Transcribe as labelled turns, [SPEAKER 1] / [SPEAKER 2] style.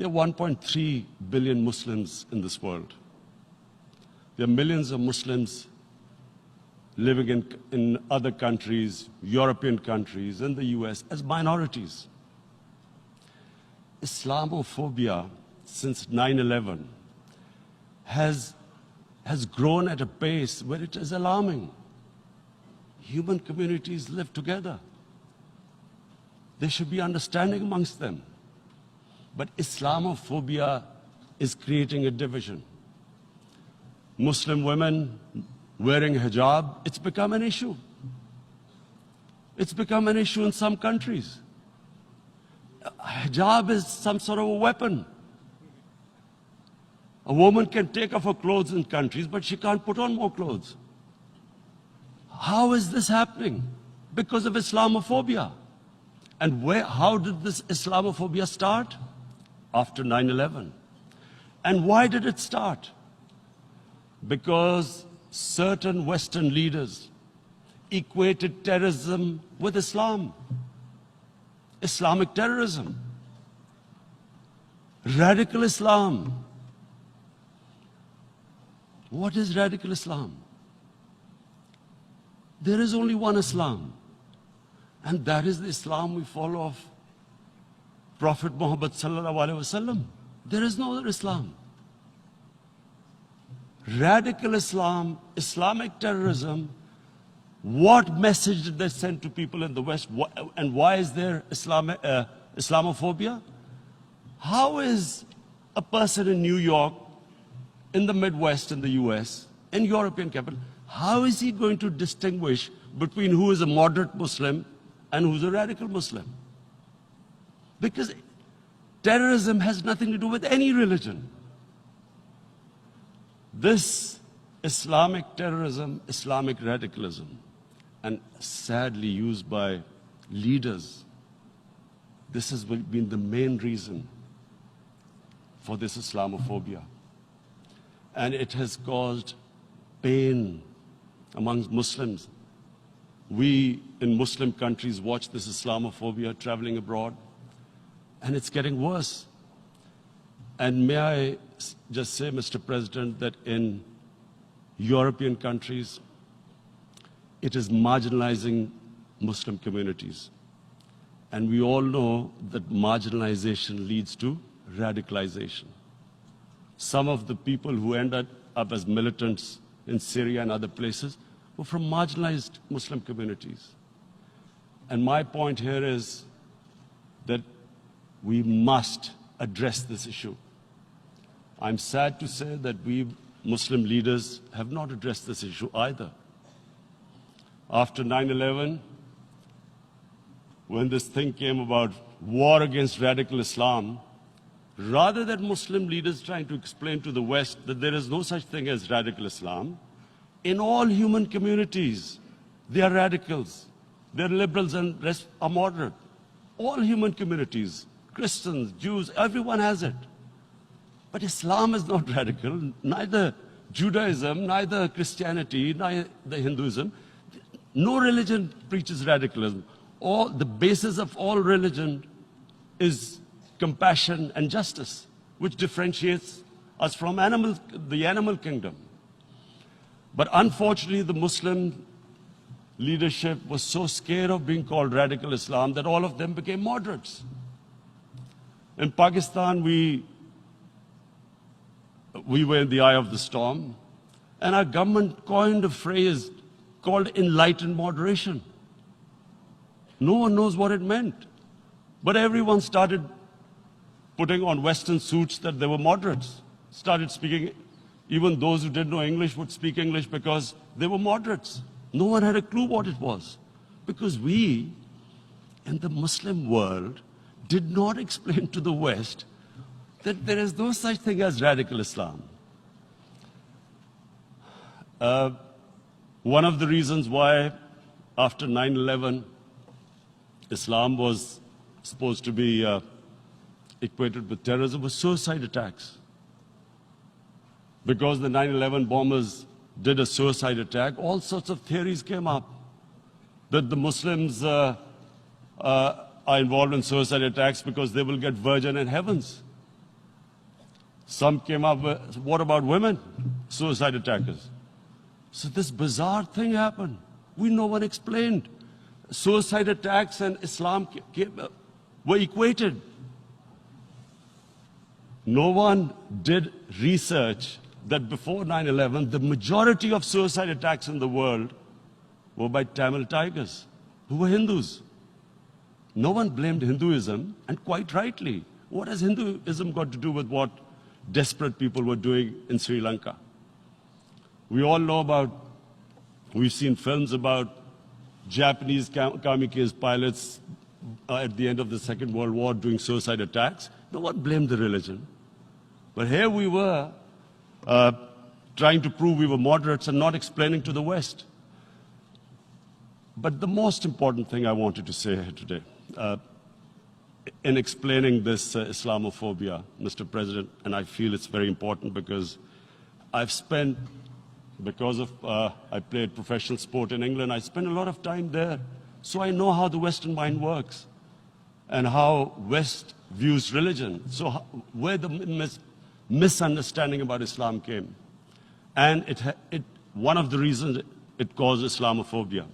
[SPEAKER 1] There are 1.3 billion Muslims in this world. There are millions of Muslims living in other countries, European countries, in the US, as minorities. Islamophobia, since 9/11, has grown at a pace where it is alarming. Human communities live together. There should be understanding amongst them. But Islamophobia is creating a division. Muslim women wearing hijab, it's become an issue. It's become an issue in some countries. Hijab is some sort of a weapon. A woman can take off her clothes in countries, but she can't put on more clothes. How is this happening? Because of Islamophobia. And how did this Islamophobia start? After 9/11. And why did it start? Because certain Western leaders equated terrorism with Islam. Islamic terrorism. Radical Islam. What is radical Islam? There is only one Islam. And that is the Islam we follow of Prophet Muhammad sallallahu alaihi wasallam. There is no other Islam. Radical Islam, Islamic terrorism, what message did they send to people in the West? And why is there Islamophobia? How is a person in New York, in the Midwest, in the US, in European capital, how is he going to distinguish between who is a moderate Muslim and who's a radical Muslim? Because terrorism has nothing to do with any religion. This Islamic terrorism, Islamic radicalism, and sadly used by leaders, this has been the main reason for this Islamophobia. And it has caused pain amongst Muslims. We in Muslim countries watch this Islamophobia traveling abroad, and it's getting worse. And may I just say, Mr. President, that in European countries, it is marginalizing Muslim communities. And we all know that marginalization leads to radicalization. Some of the people who ended up as militants in Syria and other places were from marginalized Muslim communities. And my point here is that we must address this issue. I'm sad to say that we Muslim leaders have not addressed this issue either. After 9/11, when this thing came about war against radical Islam, rather than Muslim leaders trying to explain to the West that there is no such thing as radical Islam, in all human communities, they are radicals. They're liberals and rest are moderate. All human communities, Christians, Jews, everyone has it. But Islam is not radical, neither Judaism, neither Christianity, neither Hinduism. No religion preaches radicalism. The basis of all religion is compassion and justice, which differentiates us from the animal kingdom. But unfortunately, the Muslim leadership was so scared of being called radical Islam that all of them became moderates. In Pakistan, we were in the eye of the storm, and our government coined a phrase called enlightened moderation. No one knows what it meant, but everyone started putting on Western suits that they were moderates, started speaking. Even those who didn't know English would speak English because they were moderates. No one had a clue what it was, because we, in the Muslim world, did not explain to the West that there is no such thing as radical Islam. One of the reasons why, after 9/11, Islam was supposed to be equated with terrorism was suicide attacks. Because the 9/11 bombers did a suicide attack, all sorts of theories came up that the Muslims are involved in suicide attacks because they will get virgin in heavens. Some came up with, what about women? Suicide attackers. So this bizarre thing happened. No one explained. Suicide attacks and Islam were equated. No one did research that before 9/11, the majority of suicide attacks in the world were by Tamil tigers, who were Hindus. No one blamed Hinduism, and quite rightly. What has Hinduism got to do with what desperate people were doing in Sri Lanka? We all know about, we've seen films about Japanese kamikaze pilots at the end of the Second World War doing suicide attacks. No one blamed the religion. But here we were trying to prove we were moderates and not explaining to the West. But the most important thing I wanted to say here today, in explaining this Islamophobia, Mr. President, and I feel it's very important because I've spent, because of I played professional sport in England, I spent a lot of time there. So I know how the Western mind works and how West views religion. So where the misunderstanding about Islam came. And one of the reasons it caused Islamophobia.